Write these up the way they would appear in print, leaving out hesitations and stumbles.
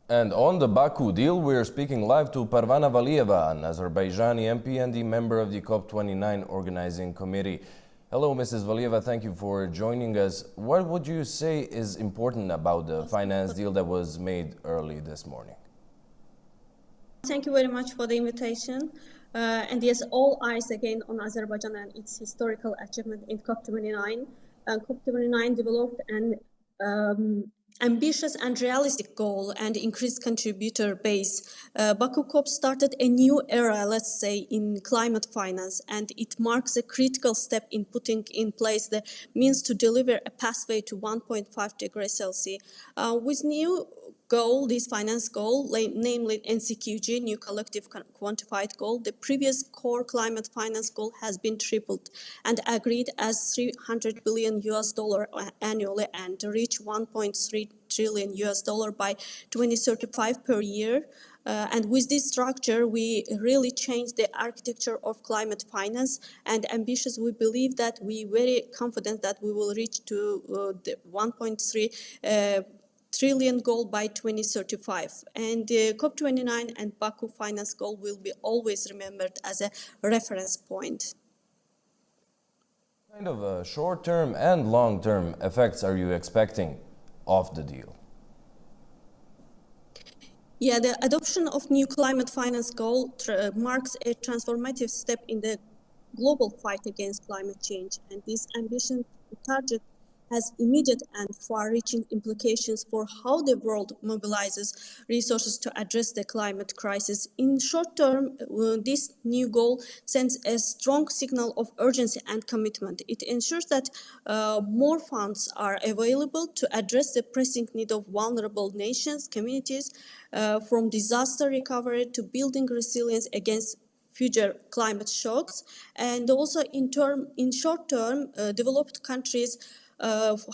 And on the Baku deal, we're speaking live to Parvana Valiyeva, an Azerbaijani MP and the member of the COP29 organizing committee. Hello, Mrs. Valiyeva. Thank you for joining us. What would you say is important about the finance deal that was made early this morning? Thank you very much for the invitation. And yes, all eyes again on Azerbaijan and its historical achievement in COP29. COP29 developed an ambitious and realistic goal and increased contributor base. Baku COP started a new era, let's say, in climate finance, and it marks a critical step in putting in place the means to deliver a pathway to 1.5 degrees Celsius. With new goal, this finance goal, namely NCQG, new collective quantified goal, the previous core climate finance goal has been tripled and agreed as $300 billion annually and reach 1.3 trillion US dollar by 2035 per year. And with this structure, we really changed the architecture of climate finance and ambitious. We believe that we very confident that we will reach to the 1.3 trillion goal by 2035. And the COP29 and Baku finance goal will be always remembered as a reference point. What kind of short-term and long-term effects are you expecting of the deal? Yeah, the adoption of new climate finance goal marks a transformative step in the global fight against climate change, and this ambitious target has immediate and far-reaching implications for how the world mobilizes resources to address the climate crisis. In short term, this new goal sends a strong signal of urgency and commitment. It ensures that more funds are available to address the pressing need of vulnerable nations, communities, from disaster recovery to building resilience against future climate shocks. And also in short term, developed countries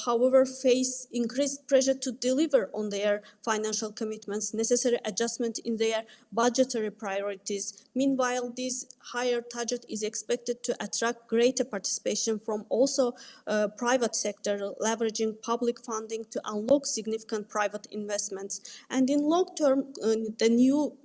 however, face increased pressure to deliver on their financial commitments, necessary adjustment in their budgetary priorities. Meanwhile, this higher target is expected to attract greater participation from also private sector, leveraging public funding to unlock significant private investments. And in long term, the new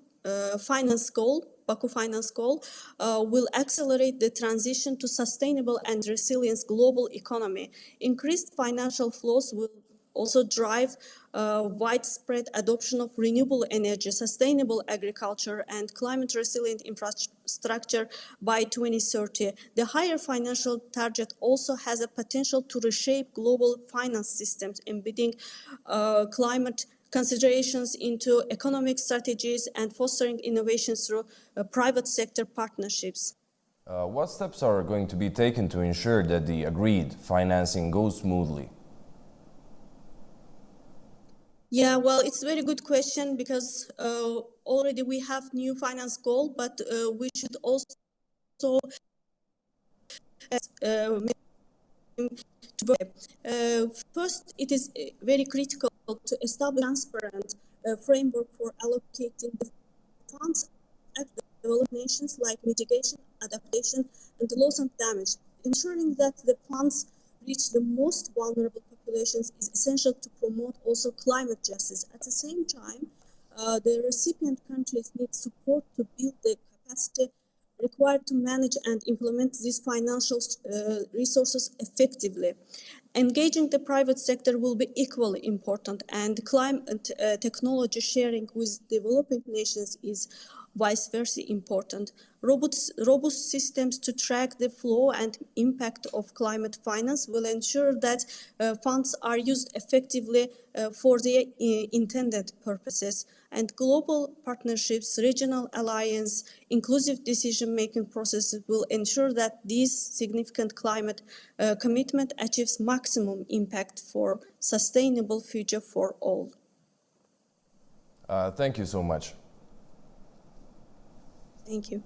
finance goal, Baku finance goal, will accelerate the transition to sustainable and resilient global economy. Increased financial flows will also drive widespread adoption of renewable energy, sustainable agriculture, and climate-resilient infrastructure by 2030. The higher financial target also has a potential to reshape global finance systems, embedding climate considerations into economic strategies and fostering innovation through private sector partnerships. What steps are going to be taken to ensure that the agreed financing goes smoothly? Yeah, well, it's a very good question because already we have new finance goal, but we should also first, it is very critical to establish a transparent framework for allocating the funds at the developed nations, like mitigation, adaptation, and loss and damage. Ensuring that the funds reach the most vulnerable populations is essential to promote also climate justice. At the same time, the recipient countries need support to build the capacity required to manage and implement these financial resources effectively. Engaging the private sector will be equally important, and climate technology sharing with developing nations is vice versa important. Robust systems to track the flow and impact of climate finance will ensure that funds are used effectively for their intended purposes. And global partnerships, regional alliance, inclusive decision-making processes will ensure that this significant climate commitment achieves maximum impact for sustainable future for all. Thank you so much. Thank you.